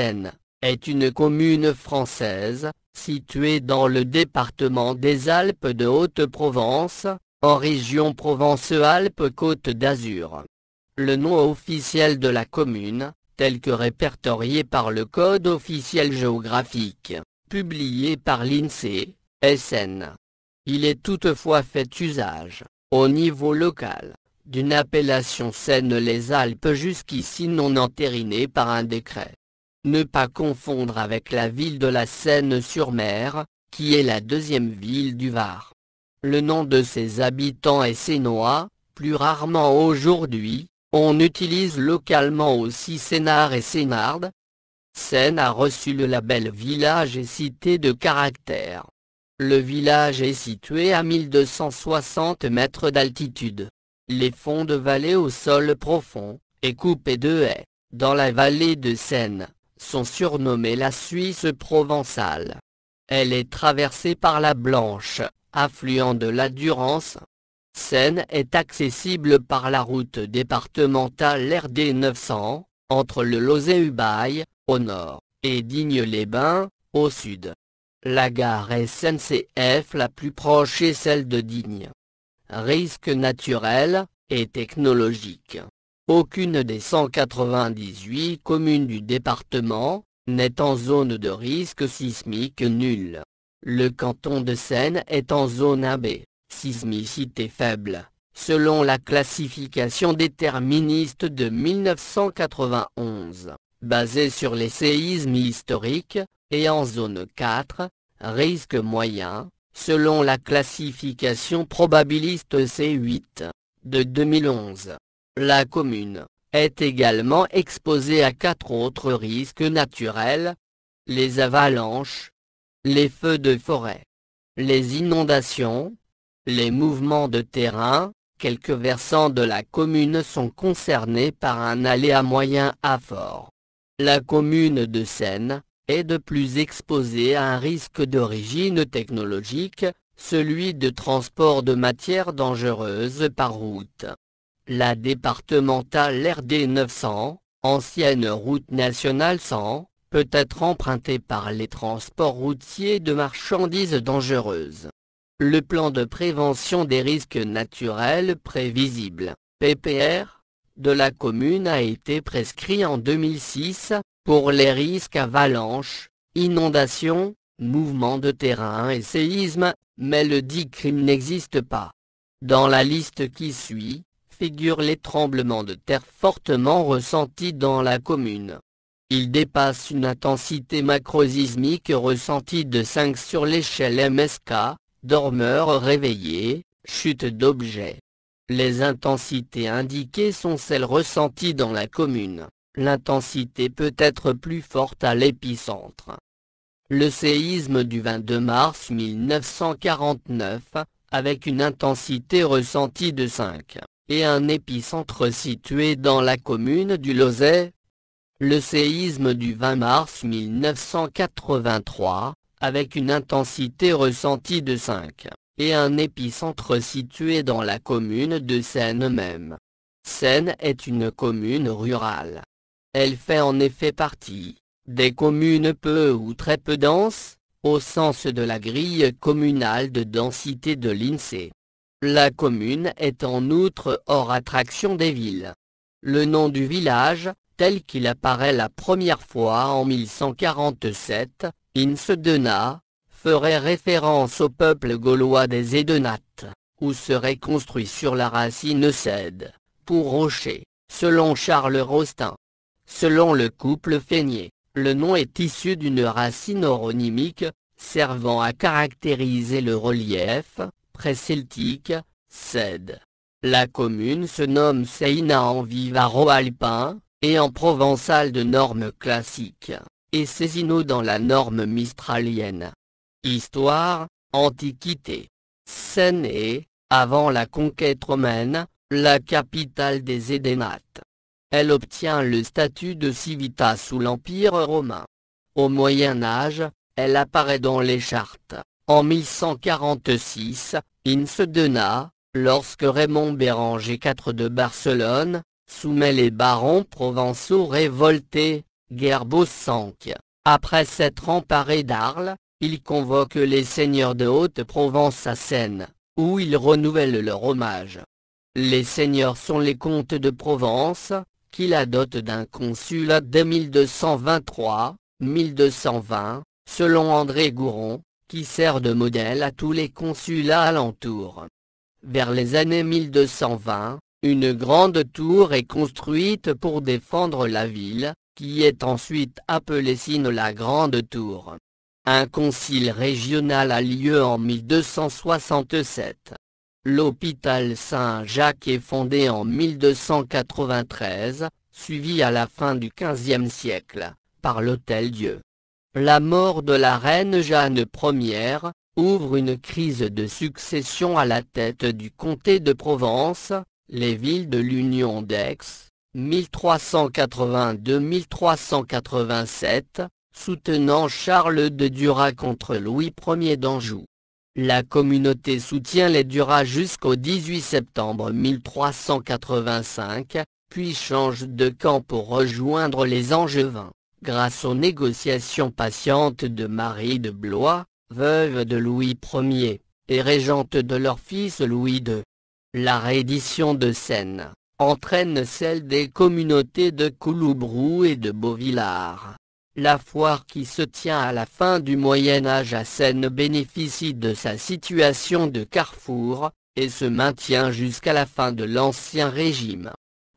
Seine est une commune française, située dans le département des Alpes de Haute-Provence, en région Provence-Alpes-Côte d'Azur. Le nom officiel de la commune, tel que répertorié par le Code officiel géographique, publié par l'INSEE, est Seine. Il est toutefois fait usage, au niveau local, d'une appellation Seine-les-Alpes jusqu'ici non entérinée par un décret. Ne pas confondre avec la ville de la Seine-sur-Mer, qui est la deuxième ville du Var. Le nom de ses habitants est sénois, plus rarement aujourd'hui, on utilise localement aussi Sénart et Sénarde. Seine a reçu le label village et cité de caractère. Le village est situé à 1260 mètres d'altitude. Les fonds de vallée au sol profond, et coupés de haies, dans la vallée de Seine, sont surnommés la Suisse provençale. Elle est traversée par la Blanche, affluent de la Durance. Seine est accessible par la route départementale RD 900, entre le Lauzet-Ubaye, au nord, et Digne-les-Bains, au sud. La gare SNCF la plus proche est celle de Digne. Risques naturels et technologiques. Aucune des 198 communes du département n'est en zone de risque sismique nul. Le canton de Seine est en zone AB, sismicité faible, selon la classification déterministe de 1991, basée sur les séismes historiques, et en zone 4, risque moyen, selon la classification probabiliste C8, de 2011. La commune est également exposée à 4 autres risques naturels: les avalanches, les feux de forêt, les inondations, les mouvements de terrain. Quelques versants de la commune sont concernés par un aléa moyen à fort. La commune de Seine est de plus exposée à un risque d'origine technologique, celui de transport de matières dangereuses par route. La départementale RD 900, ancienne route nationale 100, peut être empruntée par les transports routiers de marchandises dangereuses. Le plan de prévention des risques naturels prévisibles, PPR, de la commune a été prescrit en 2006, pour les risques avalanches, inondations, mouvements de terrain et séismes, mais le dit crime n'existe pas. Dans la liste qui suit, figurent les tremblements de terre fortement ressentis dans la commune. Ils dépassent une intensité macrosismique ressentie de 5 sur l'échelle MSK, dormeurs réveillés, chute d'objets. Les intensités indiquées sont celles ressenties dans la commune. L'intensité peut être plus forte à l'épicentre. Le séisme du 22 mars 1949, avec une intensité ressentie de 5, et un épicentre situé dans la commune du Lauzet. Le séisme du 20 mars 1983, avec une intensité ressentie de 5, et un épicentre situé dans la commune de Seine même. Seine est une commune rurale. Elle fait en effet partie des communes peu ou très peu denses, au sens de la grille communale de densité de l'INSEE. La commune est en outre hors attraction des villes. Le nom du village, tel qu'il apparaît la première fois en 1147, Insedena, ferait référence au peuple gaulois des Édenates, où serait construit sur la racine cède, pour rocher, selon Charles Rostin. Selon le couple Fénier, le nom est issu d'une racine oronymique, servant à caractériser le relief, pré-celtique, cède. La commune se nomme Seina en vivaro-alpin, et en provençal de norme classique, et Césino dans la norme mistralienne. Histoire, Antiquité. Seine est, avant la conquête romaine, la capitale des Édénates. Elle obtient le statut de civitas sous l'Empire romain. Au Moyen Âge, elle apparaît dans les chartes. En 1146, Insedena, lorsque Raymond Béranger IV de Barcelone soumet les barons provençaux révoltés, Gerbaud V. Après s'être emparé d'Arles, il convoque les seigneurs de Haute-Provence à Seyne, où il renouvelle leur hommage. Les seigneurs sont les comtes de Provence, qui la dotent d'un consulat dès 1223-1220, selon André Gouron, qui sert de modèle à tous les consulats alentours. Vers les années 1220, une grande tour est construite pour défendre la ville, qui est ensuite appelée Seyne la Grande Tour. Un concile régional a lieu en 1267. L'hôpital Saint-Jacques est fondé en 1293, suivi à la fin du XVe siècle, par l'Hôtel-Dieu. La mort de la reine Jeanne Ière ouvre une crise de succession à la tête du comté de Provence, les villes de l'Union d'Aix, 1382-1387, soutenant Charles de Duras contre Louis Ier d'Anjou. La communauté soutient les Duras jusqu'au 18 septembre 1385, puis change de camp pour rejoindre les Angevins, grâce aux négociations patientes de Marie de Blois, veuve de Louis Ier, et régente de leur fils Louis II. La reddition de Seyne entraîne celle des communautés de Couloubroux et de Beauvillard. La foire qui se tient à la fin du Moyen Âge à Seyne bénéficie de sa situation de carrefour, et se maintient jusqu'à la fin de l'Ancien Régime.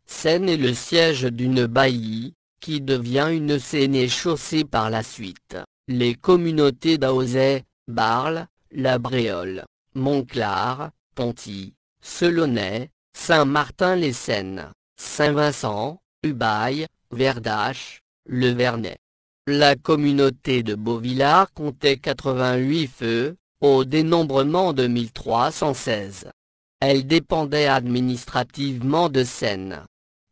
Seyne est le siège d'une baillie, qui devient une sénéchaussée par la suite. Les communautés d'Auzay, Barles, La Bréole, Montclar, Ponty, Selonnais, Saint-Martin-les-Seynes, Saint-Vincent, Ubaye, Verdache, Le Vernet. La communauté de Beauvillard comptait 88 feux, au dénombrement de 1316. Elle dépendait administrativement de Seyne.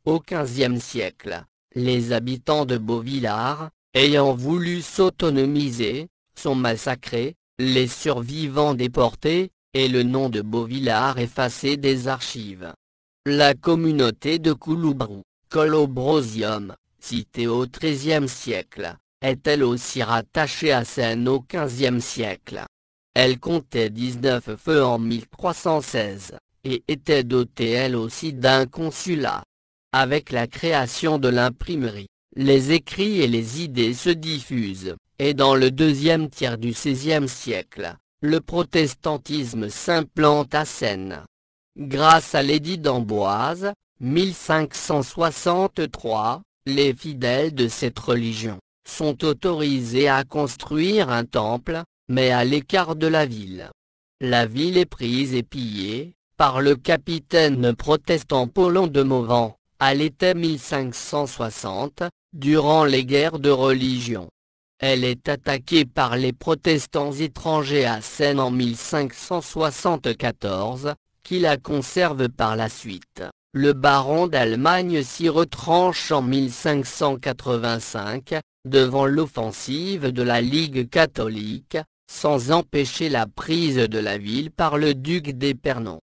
Au XVe siècle, les habitants de Beauvillard, ayant voulu s'autonomiser, sont massacrés, les survivants déportés, et le nom de Beauvillard effacé des archives. La communauté de Couloubroux, Colobrosium, citée au XIIIe siècle, est elle aussi rattachée à Seyne au XVe siècle. Elle comptait 19 feux en 1316, et était dotée elle aussi d'un consulat. Avec la création de l'imprimerie, les écrits et les idées se diffusent, et dans le deuxième tiers du XVIe siècle, le protestantisme s'implante à Seyne. Grâce à l'édit d'Amboise, 1563, les fidèles de cette religion sont autorisés à construire un temple, mais à l'écart de la ville. La ville est prise et pillée par le capitaine protestant Paulon de Mauvent, à l'été 1560, durant les guerres de religion. Elle est attaquée par les protestants étrangers à Seyne en 1574, qui la conservent par la suite. Le baron d'Allemagne s'y retranche en 1585, devant l'offensive de la Ligue catholique, sans empêcher la prise de la ville par le duc d'Épernon.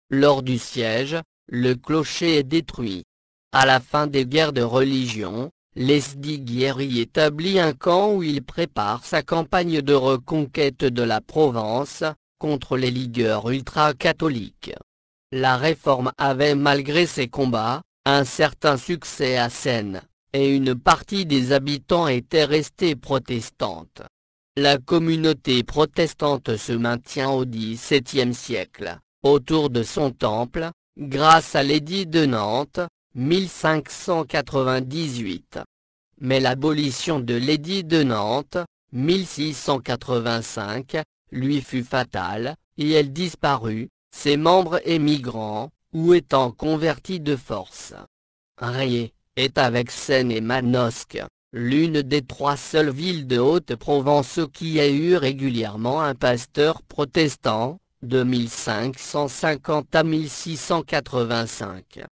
Lors du siège, le clocher est détruit. À la fin des guerres de religion, Lesdiguières établit un camp où il prépare sa campagne de reconquête de la Provence, contre les ligueurs ultra-catholiques. La Réforme avait malgré ses combats, un certain succès à Seyne, et une partie des habitants était restée protestante. La communauté protestante se maintient au XVIIe siècle, autour de son temple, grâce à l'édit de Nantes, 1598. Mais l'abolition de l'édit de Nantes, 1685, lui fut fatale, et elle disparut, ses membres émigrant, ou étant convertis de force. Rayé est avec Seyne et Manosque, l'une des 3 seules villes de Haute-Provence qui a eu régulièrement un pasteur protestant, de 1550 à 1685.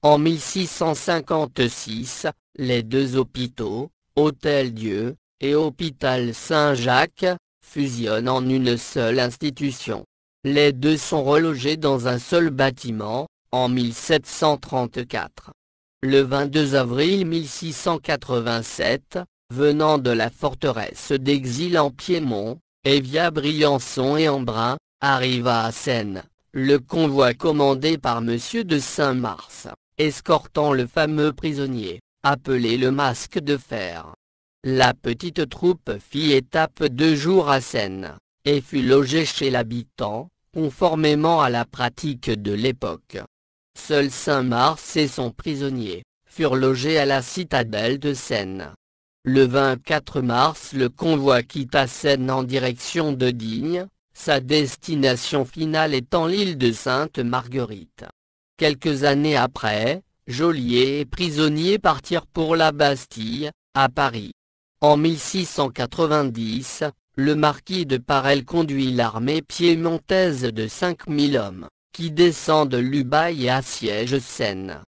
En 1656, les 2 hôpitaux, Hôtel-Dieu, et Hôpital Saint-Jacques, fusionnent en une seule institution. Les 2 sont relogés dans un seul bâtiment, en 1734. Le 22 avril 1687, venant de la forteresse d'exil en Piémont, et via Briançon et Embrun, arriva à Seyne, le convoi commandé par Monsieur de Saint-Mars, escortant le fameux prisonnier, appelé le Masque de Fer. La petite troupe fit étape 2 jours à Seyne, et fut logée chez l'habitant, conformément à la pratique de l'époque. Seul Saint-Mars et son prisonnier furent logés à la citadelle de Seyne. Le 24 mars, le convoi quitta Seyne en direction de Digne, sa destination finale étant l'île de Sainte-Marguerite. Quelques années après, geôliers et prisonniers partirent pour la Bastille, à Paris. En 1690, le marquis de Parel conduit l'armée piémontaise de 5000 hommes, qui descend de l'Ubaye et assiège Seyne.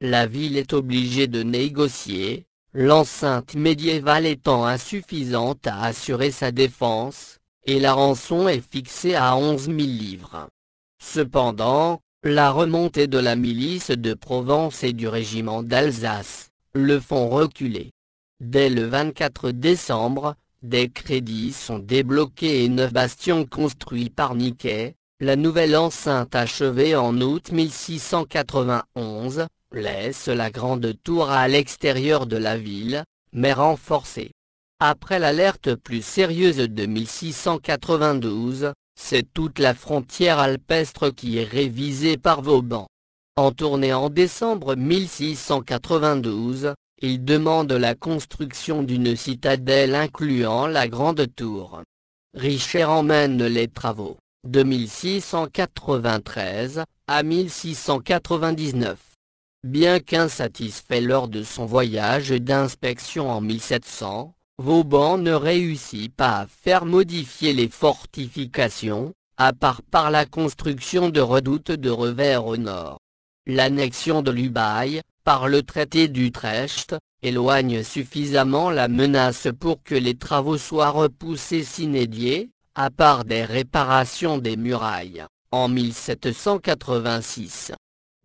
La ville est obligée de négocier, l'enceinte médiévale étant insuffisante à assurer sa défense, et la rançon est fixée à 11 000 livres. Cependant, la remontée de la milice de Provence et du régiment d'Alsace le font reculer. Dès le 24 décembre, des crédits sont débloqués et 9 bastions construits par Niquet. La nouvelle enceinte achevée en août 1691, laisse la grande tour à l'extérieur de la ville, mais renforcée. Après l'alerte plus sérieuse de 1692, c'est toute la frontière alpestre qui est révisée par Vauban. En tournée en décembre 1692, il demande la construction d'une citadelle incluant la grande tour. Richer emmène les travaux, de 1693 à 1699. Bien qu'insatisfait lors de son voyage d'inspection en 1700, Vauban ne réussit pas à faire modifier les fortifications, à part par la construction de redoutes de revers au nord. L'annexion de l'Ubaye, par le traité d'Utrecht, éloigne suffisamment la menace pour que les travaux soient repoussés sine die, à part des réparations des murailles, en 1786.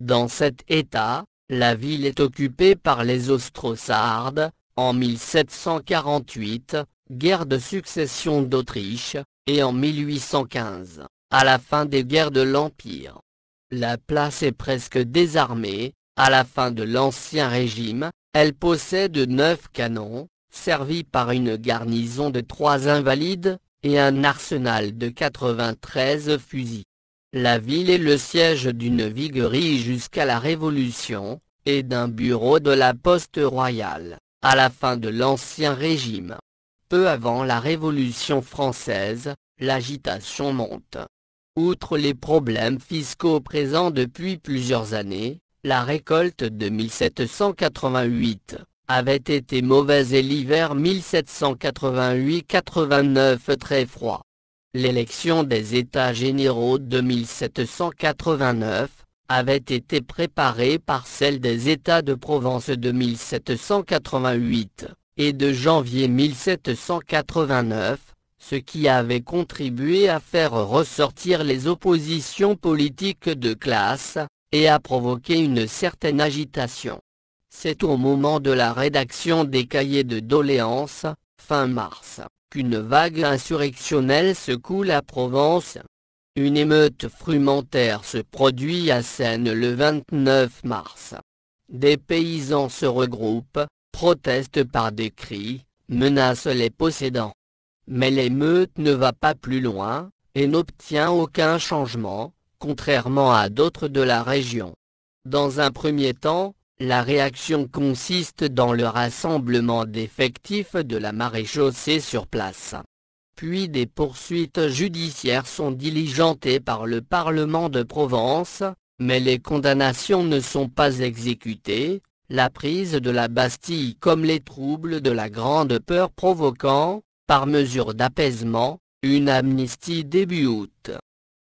Dans cet état, la ville est occupée par les Ostrossardes, en 1748, guerre de succession d'Autriche, et en 1815, à la fin des guerres de l'Empire. La place est presque désarmée. À la fin de l'Ancien Régime, elle possède 9 canons, servis par une garnison de 3 invalides, et un arsenal de 93 fusils. La ville est le siège d'une viguerie jusqu'à la Révolution, et d'un bureau de la Poste royale, à la fin de l'Ancien Régime. Peu avant la Révolution française, l'agitation monte. Outre les problèmes fiscaux présents depuis plusieurs années, la récolte de 1788 avait été mauvaise et l'hiver 1788-89 très froid. L'élection des États généraux de 1789 avait été préparée par celle des États de Provence de 1788 et de janvier 1789, ce qui avait contribué à faire ressortir les oppositions politiques de classe, et a provoqué une certaine agitation. C'est au moment de la rédaction des cahiers de doléances, fin mars, qu'une vague insurrectionnelle secoue la Provence. Une émeute frumentaire se produit à Seyne le 29 mars. Des paysans se regroupent, protestent par des cris, menacent les possédants. Mais l'émeute ne va pas plus loin, et n'obtient aucun changement, contrairement à d'autres de la région. Dans un premier temps, la réaction consiste dans le rassemblement d'effectifs de la maréchaussée sur place. Puis des poursuites judiciaires sont diligentées par le Parlement de Provence, mais les condamnations ne sont pas exécutées, la prise de la Bastille comme les troubles de la Grande Peur provoquant, par mesure d'apaisement, une amnistie début août.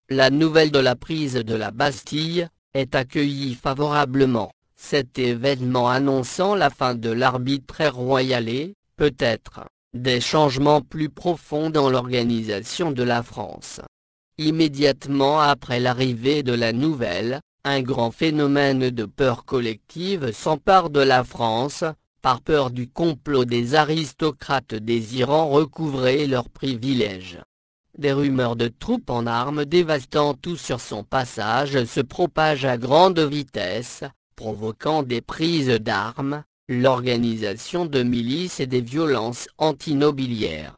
La nouvelle de la prise de la Bastille est accueillie favorablement, cet événement annonçant la fin de l'arbitraire royal et, peut-être, des changements plus profonds dans l'organisation de la France. Immédiatement après l'arrivée de la nouvelle, Un grand phénomène de peur collective s'empare de la France, par peur du complot des aristocrates désirant recouvrer leurs privilèges. Des rumeurs de troupes en armes dévastant tout sur son passage se propagent à grande vitesse, provoquant des prises d'armes, l'organisation de milices et des violences antinobiliaires.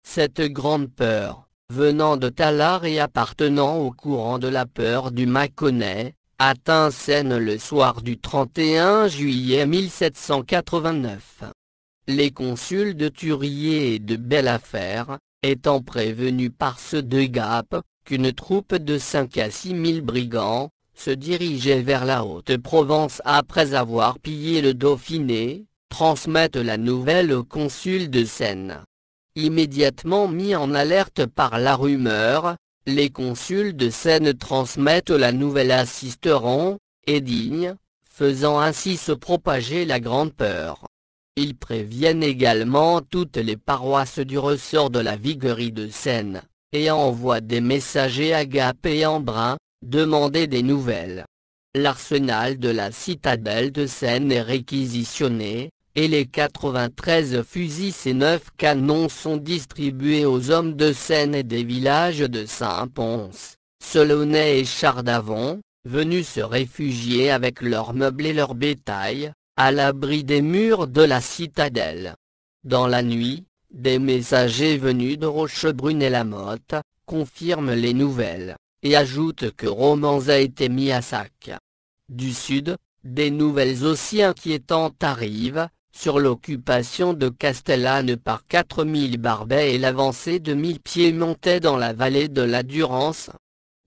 Cette grande peur, venant de Tallard et appartenant au courant de la peur du Mâconnais, atteint Sène le soir du 31 juillet 1789. Les consuls de Thurier et de Belleaffaire, étant prévenus par ceux de Gap, qu'une troupe de 5 à 6 000 brigands, se dirigeait vers la Haute-Provence après avoir pillé le Dauphiné, transmettent la nouvelle au consul de Sène. Immédiatement mis en alerte par la rumeur, les consuls de Sène transmettent la nouvelle à Sisteron et Digne, faisant ainsi se propager la grande peur. Ils préviennent également toutes les paroisses du ressort de la viguerie de Sène, et envoient des messagers à Gap et Embrun, demander des nouvelles. L'arsenal de la citadelle de Sène est réquisitionné, et les 93 fusils et 9 canons sont distribués aux hommes de Sène et des villages de Saint-Pons, Selaunay et Chardavon, venus se réfugier avec leurs meubles et leur bétail, à l'abri des murs de la citadelle. Dans la nuit, des messagers venus de Rochebrune et Lamotte, confirment les nouvelles, et ajoutent que Romans a été mis à sac. Du sud, des nouvelles aussi inquiétantes arrivent, sur l'occupation de Castellane par 4000 Barbets et l'avancée de 1000 Piémontais dans la vallée de la Durance.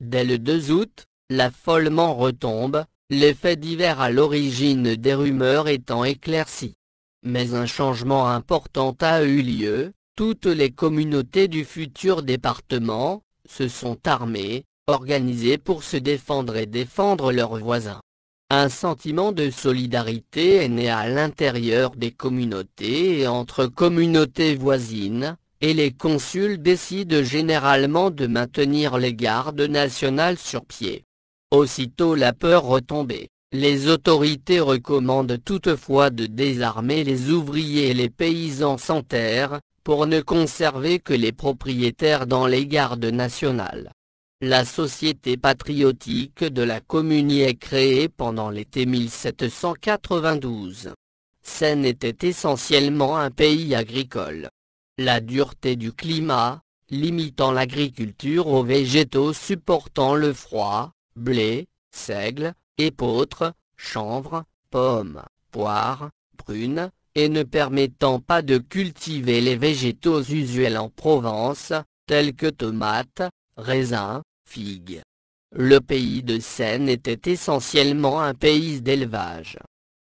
Dès le 2 août, l'affolement retombe, les faits divers à l'origine des rumeurs étant éclaircis. Mais un changement important a eu lieu, toutes les communautés du futur département, se sont armées, organisées pour se défendre et défendre leurs voisins. Un sentiment de solidarité est né à l'intérieur des communautés et entre communautés voisines, et les consuls décident généralement de maintenir les gardes nationales sur pied. Aussitôt la peur retombée, les autorités recommandent toutefois de désarmer les ouvriers et les paysans sans terre, pour ne conserver que les propriétaires dans les gardes nationales. La Société patriotique de la Commune y est créée pendant l'été 1792. Sène était essentiellement un pays agricole. La dureté du climat, limitant l'agriculture aux végétaux supportant le froid, blé, seigle, épeautre, chanvre, pommes, poires, prunes, et ne permettant pas de cultiver les végétaux usuels en Provence, tels que tomates, raisins, figues. Le pays de Sène était essentiellement un pays d'élevage.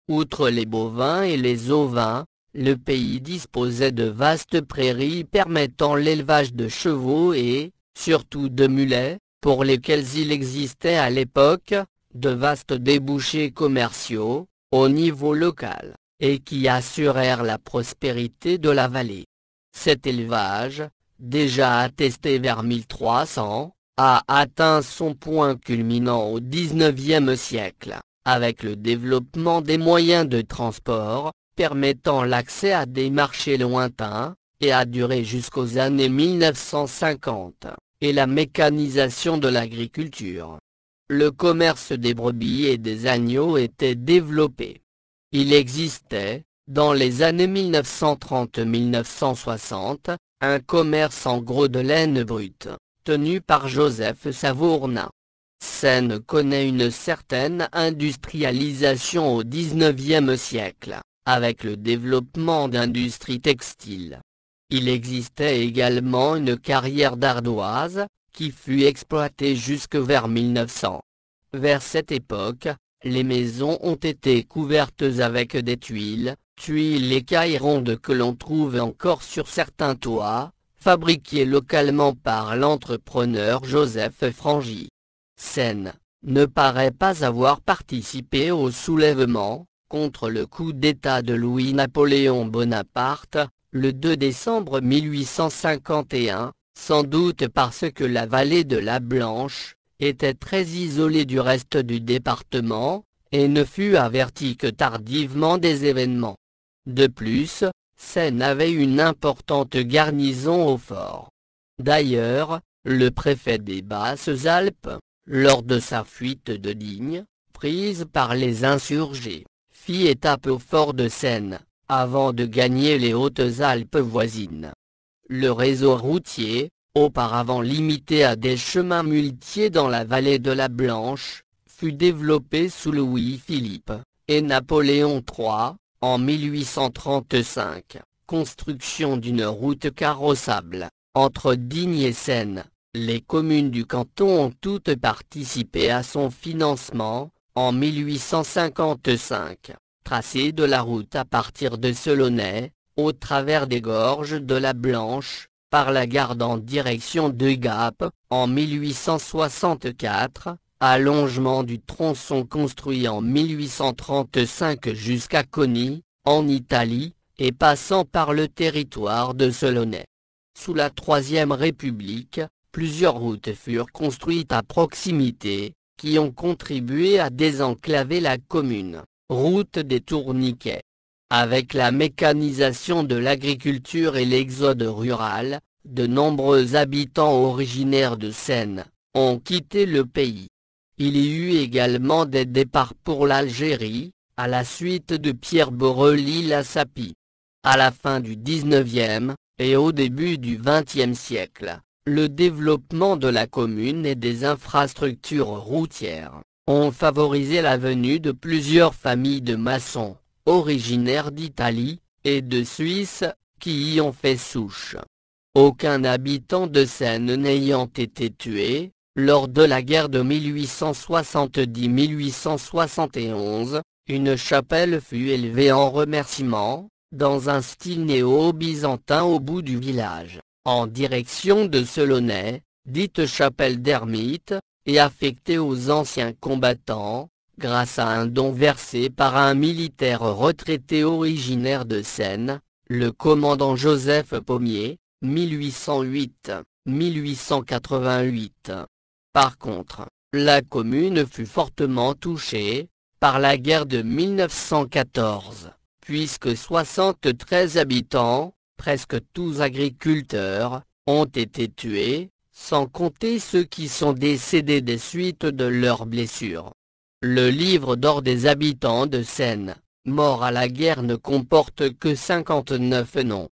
Outre les bovins et les ovins, le pays disposait de vastes prairies permettant l'élevage de chevaux et, surtout de mulets, pour lesquels il existait à l'époque, de vastes débouchés commerciaux, au niveau local, et qui assurèrent la prospérité de la vallée. Cet élevage, déjà attesté vers 1300, a atteint son point culminant au XIXe siècle, avec le développement des moyens de transport, permettant l'accès à des marchés lointains, et a duré jusqu'aux années 1950, et la mécanisation de l'agriculture. Le commerce des brebis et des agneaux était développé. Il existait, dans les années 1930-1960, un commerce en gros de laine brute, tenu par Joseph Savournin. Sène connaît une certaine industrialisation au XIXe siècle, avec le développement d'industries textiles. Il existait également une carrière d'ardoise, qui fut exploitée jusque vers 1900. Vers cette époque, les maisons ont été couvertes avec des tuiles écailles rondes que l'on trouve encore sur certains toits, fabriquées localement par l'entrepreneur Joseph Frangy. Sène ne paraît pas avoir participé au soulèvement contre le coup d'État de Louis-Napoléon Bonaparte, le 2 décembre 1851, sans doute parce que la vallée de la Blanche, était très isolée du reste du département, et ne fut avertie que tardivement des événements. De plus, Seyne avait une importante garnison au fort. D'ailleurs, le préfet des Basses-Alpes, lors de sa fuite de Digne, prise par les insurgés, fit étape au fort de Seyne, avant de gagner les Hautes-Alpes voisines. Le réseau routier, auparavant limité à des chemins muletiers dans la vallée de la Blanche, fut développé sous Louis-Philippe et Napoléon III, en 1835, construction d'une route carrossable, entre Digne et Seyne. Les communes du canton ont toutes participé à son financement, en 1855, tracé de la route à partir de Selaunay, au travers des gorges de la Blanche, par la garde en direction de Gap, en 1864, allongement du tronçon construit en 1835 jusqu'à Coni, en Italie, et passant par le territoire de Selaunay. Sous la Troisième République, plusieurs routes furent construites à proximité, qui ont contribué à désenclaver la commune. Route des Tourniquets. Avec la mécanisation de l'agriculture et l'exode rural, de nombreux habitants originaires de Seyne ont quitté le pays. Il y eut également des départs pour l'Algérie, à la suite de Pierre Borelli-Lassapi. À la fin du XIXe, et au début du XXe siècle, le développement de la commune et des infrastructures routières ont favorisé la venue de plusieurs familles de maçons, originaires d'Italie et de Suisse, qui y ont fait souche. Aucun habitant de Seyne n'ayant été tué, lors de la guerre de 1870-1871, une chapelle fut élevée en remerciement, dans un style néo-byzantin au bout du village, en direction de Selaunay, dite chapelle d'ermite, et affectée aux anciens combattants, grâce à un don versé par un militaire retraité originaire de Seyne, le commandant Joseph Pommier, 1808-1888. Par contre, la commune fut fortement touchée par la guerre de 1914, puisque 73 habitants, presque tous agriculteurs, ont été tués, sans compter ceux qui sont décédés des suites de leurs blessures. Le livre d'or des habitants de Seyne, morts à la guerre, ne comporte que 59 noms.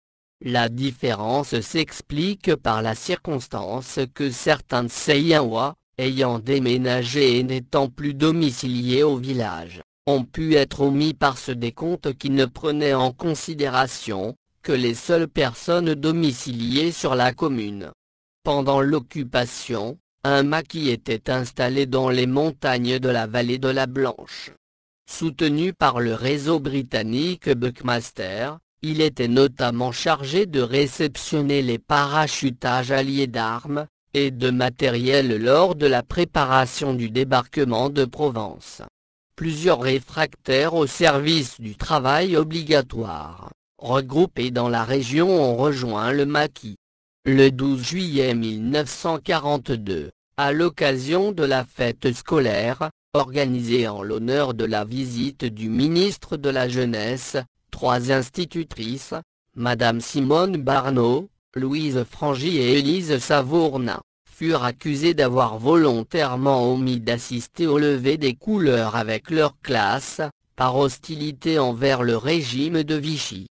La différence s'explique par la circonstance que certains Seynois, ayant déménagé et n'étant plus domiciliés au village, ont pu être omis par ce décompte qui ne prenait en considération que les seules personnes domiciliées sur la commune. Pendant l'occupation, un maquis était installé dans les montagnes de la vallée de la Blanche. Soutenu par le réseau britannique Buckmaster, il était notamment chargé de réceptionner les parachutages alliés d'armes et de matériel lors de la préparation du débarquement de Provence. Plusieurs réfractaires au service du travail obligatoire, regroupés dans la région, ont rejoint le maquis. Le 12 juillet 1942, à l'occasion de la fête scolaire, organisée en l'honneur de la visite du ministre de la Jeunesse, 3 institutrices, Madame Simone Barneau, Louise Frangy et Élise Savournin, furent accusées d'avoir volontairement omis d'assister au lever des couleurs avec leur classe, par hostilité envers le régime de Vichy.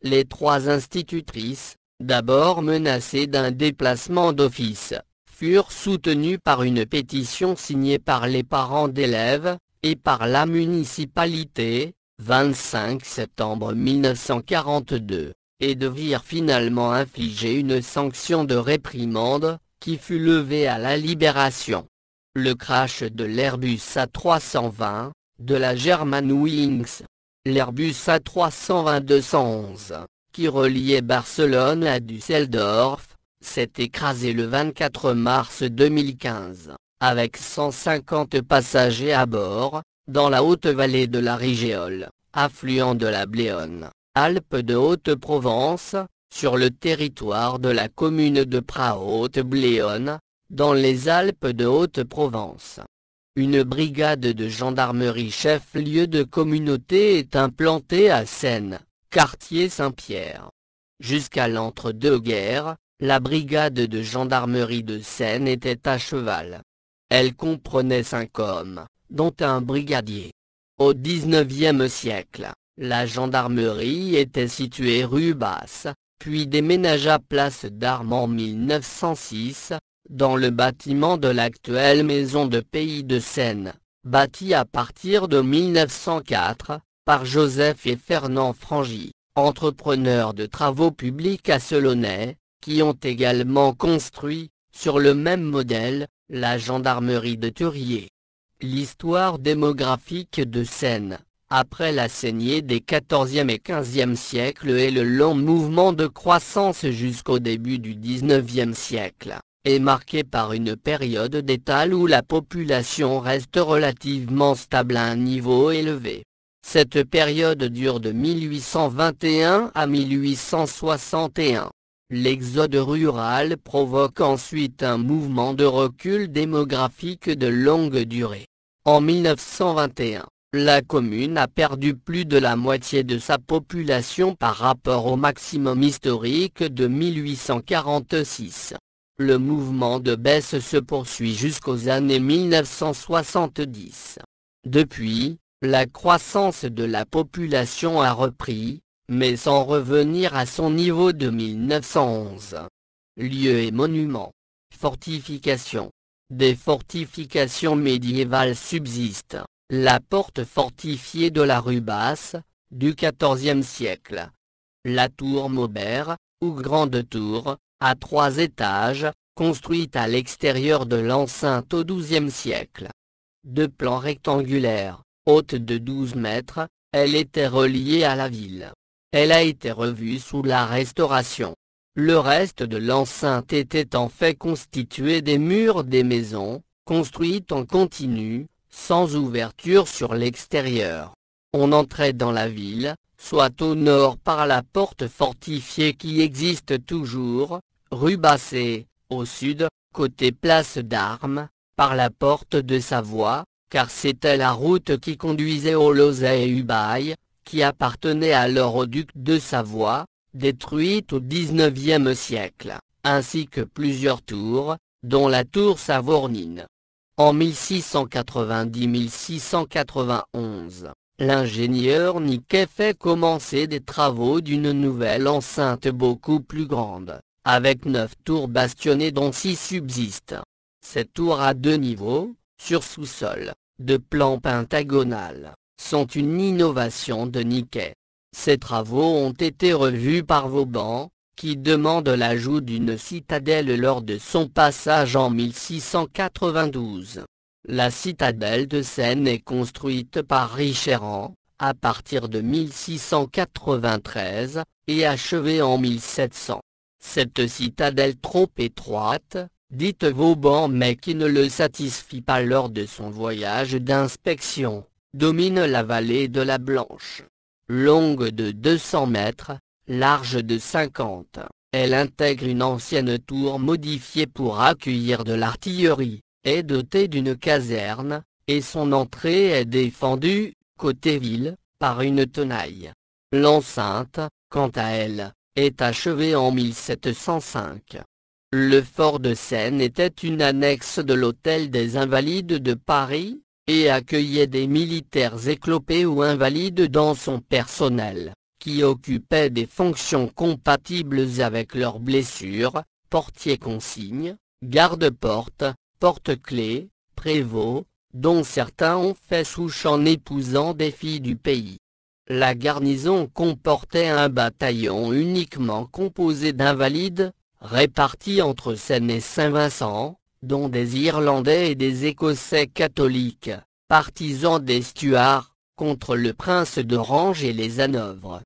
Les 3 institutrices, d'abord menacées d'un déplacement d'office, furent soutenues par une pétition signée par les parents d'élèves, et par la municipalité, 25 septembre 1942, et devirent finalement infliger une sanction de réprimande, qui fut levée à la Libération. Le crash de l'Airbus A320, de la Germanwings, l'Airbus A320-211, qui reliait Barcelone à Düsseldorf, s'est écrasé le 24 mars 2015, avec 150 passagers à bord, dans la haute vallée de la Rigéole, affluent de la Bléone, Alpes de Haute-Provence, sur le territoire de la commune de Prahaute-Bléone, dans les Alpes de Haute-Provence. Une brigade de gendarmerie chef-lieu de communauté est implantée à Seynes, quartier Saint-Pierre. Jusqu'à l'entre-deux-guerres, la brigade de gendarmerie de Seynes était à cheval. Elle comprenait 5 hommes, dont un brigadier. Au XIXe siècle, la gendarmerie était située rue Basse, puis déménagea place d'Armes en 1906, dans le bâtiment de l'actuelle maison de Pays de Seynes, bâti à partir de 1904, par Joseph et Fernand Frangy, entrepreneurs de travaux publics à Selonnais, qui ont également construit, sur le même modèle, la gendarmerie de Thurier. L'histoire démographique de Seynes, après la saignée des XIVe et XVe siècles et le long mouvement de croissance jusqu'au début du XIXe siècle, est marquée par une période d'étale où la population reste relativement stable à un niveau élevé. Cette période dure de 1821 à 1861. L'exode rural provoque ensuite un mouvement de recul démographique de longue durée. En 1921, la commune a perdu plus de la moitié de sa population par rapport au maximum historique de 1846. Le mouvement de baisse se poursuit jusqu'aux années 1970. Depuis, la croissance de la population a repris, mais sans revenir à son niveau de 1911. Lieux et monuments. Fortifications. Des fortifications médiévales subsistent. La porte fortifiée de la rue Basse, du XIVe siècle. La tour Maubert, ou Grande Tour, à 3 étages, construite à l'extérieur de l'enceinte au XIIe siècle. De plan rectangulaire, haute de 12 mètres, elle était reliée à la ville. Elle a été revue sous la Restauration. Le reste de l'enceinte était en fait constitué des murs des maisons, construites en continu, sans ouverture sur l'extérieur. On entrait dans la ville, soit au nord par la porte fortifiée qui existe toujours, rue Basset, au sud, côté place d'Armes, par la porte de Savoie, car c'était la route qui conduisait au Lauzet et Ubaye, qui appartenait alors au duc de Savoie, détruite au XIXe siècle, ainsi que plusieurs tours, dont la tour Savournine. En 1690-1691, l'ingénieur Niquet fait commencer des travaux d'une nouvelle enceinte beaucoup plus grande, avec 9 tours bastionnées dont 6 subsistent. Ces tours à 2 niveaux, sur sous-sol, de plan pentagonal, sont une innovation de Niquet. Ces travaux ont été revus par Vauban, qui demande l'ajout d'une citadelle lors de son passage en 1692. La citadelle de Seynes est construite par Richeran, à partir de 1693, et achevée en 1700. Cette citadelle trop étroite, dite Vauban mais qui ne le satisfit pas lors de son voyage d'inspection, domine la vallée de la Blanche. Longue de 200 mètres, large de 50, elle intègre une ancienne tour modifiée pour accueillir de l'artillerie, est dotée d'une caserne, et son entrée est défendue, côté ville, par une tenaille. L'enceinte, quant à elle, est achevée en 1705. Le fort de Seynes était une annexe de l'hôtel des Invalides de Paris, et accueillait des militaires éclopés ou invalides dans son personnel, qui occupaient des fonctions compatibles avec leurs blessures, portier-consigne, garde-porte, porte-clés, prévôt, dont certains ont fait souche en épousant des filles du pays. La garnison comportait un bataillon uniquement composé d'invalides, répartis entre Seynes et Saint-Vincent, dont des Irlandais et des Écossais catholiques, partisans des Stuarts, contre le prince d'Orange et les Hanovres.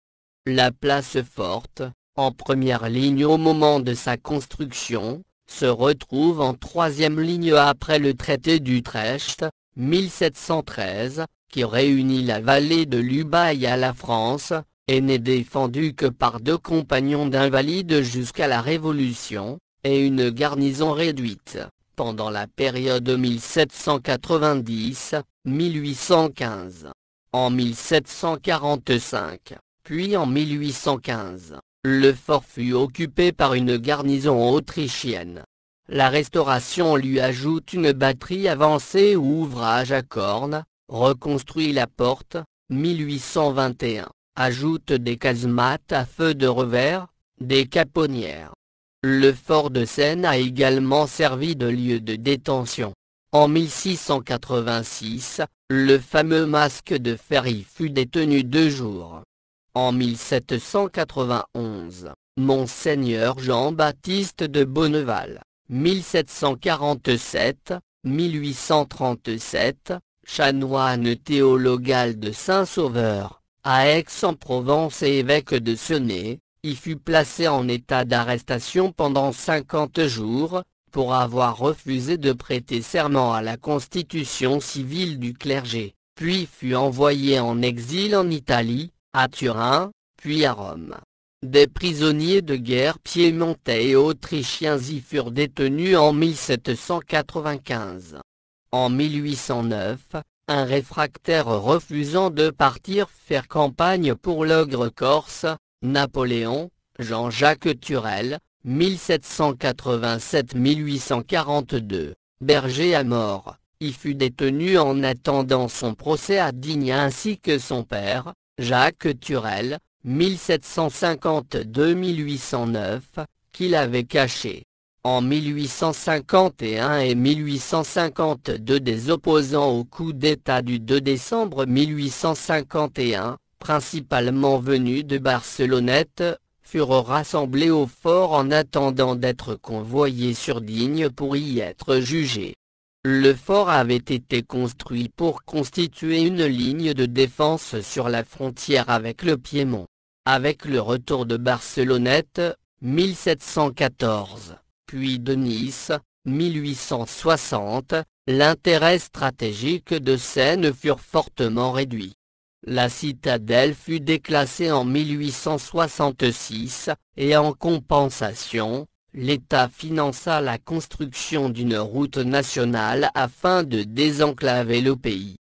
La place forte, en première ligne au moment de sa construction, se retrouve en 3e ligne après le traité d'Utrecht, 1713, qui réunit la vallée de l'Ubaye à la France, et n'est défendue que par 2 compagnons d'invalides jusqu'à la Révolution, et une garnison réduite, pendant la période 1790-1815. En 1745, puis en 1815, le fort fut occupé par une garnison autrichienne. La Restauration lui ajoute une batterie avancée ou ouvrage à cornes, reconstruit la porte, 1821, ajoute des casemates à feu de revers, des caponnières. Le fort de Seine a également servi de lieu de détention. En 1686, le fameux masque de fer y fut détenu 2 jours. En 1791, Monseigneur Jean-Baptiste de Bonneval, 1747-1837, chanoine théologal de Saint-Sauveur, à Aix-en-Provence et évêque de Senez, y fut placé en état d'arrestation pendant 50 jours, pour avoir refusé de prêter serment à la constitution civile du clergé, puis fut envoyé en exil en Italie, à Turin, puis à Rome. Des prisonniers de guerre piémontais et autrichiens y furent détenus en 1795. En 1809, un réfractaire refusant de partir faire campagne pour l'ogre corse, Napoléon, Jean-Jacques Turel, 1787-1842, berger à mort, y fut détenu en attendant son procès à Digne ainsi que son père, Jacques Turel, 1752-1809, qu'il avait caché. En 1851 et 1852 des opposants au coup d'État du 2 décembre 1851, principalement venus de Barcelonnette, furent rassemblés au fort en attendant d'être convoyés sur Digne pour y être jugés. Le fort avait été construit pour constituer une ligne de défense sur la frontière avec le Piémont. Avec le retour de Barcelonnette, 1714, puis de Nice, 1860, l'intérêt stratégique de Seine fut fortement réduit. La citadelle fut déclassée en 1866, et en compensation, l'État finança la construction d'une route nationale afin de désenclaver le pays.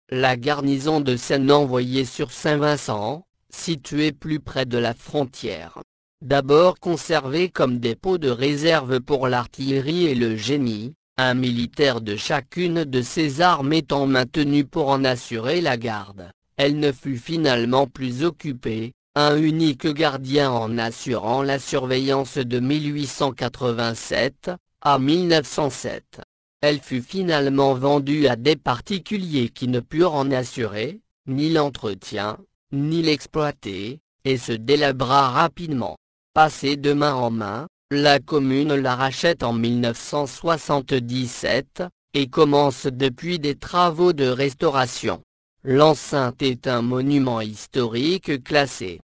La garnison de Seine envoyée sur Saint-Vincent, située plus près de la frontière, d'abord conservée comme dépôt de réserve pour l'artillerie et le génie, un militaire de chacune de ces armes étant maintenu pour en assurer la garde. Elle ne fut finalement plus occupée, un unique gardien en assurant la surveillance de 1887 à 1907. Elle fut finalement vendue à des particuliers qui ne purent en assurer, ni l'entretien, ni l'exploiter, et se délabra rapidement. Passée de main en main, la commune la rachète en 1977, et commence depuis des travaux de restauration. L'enceinte est un monument historique classé.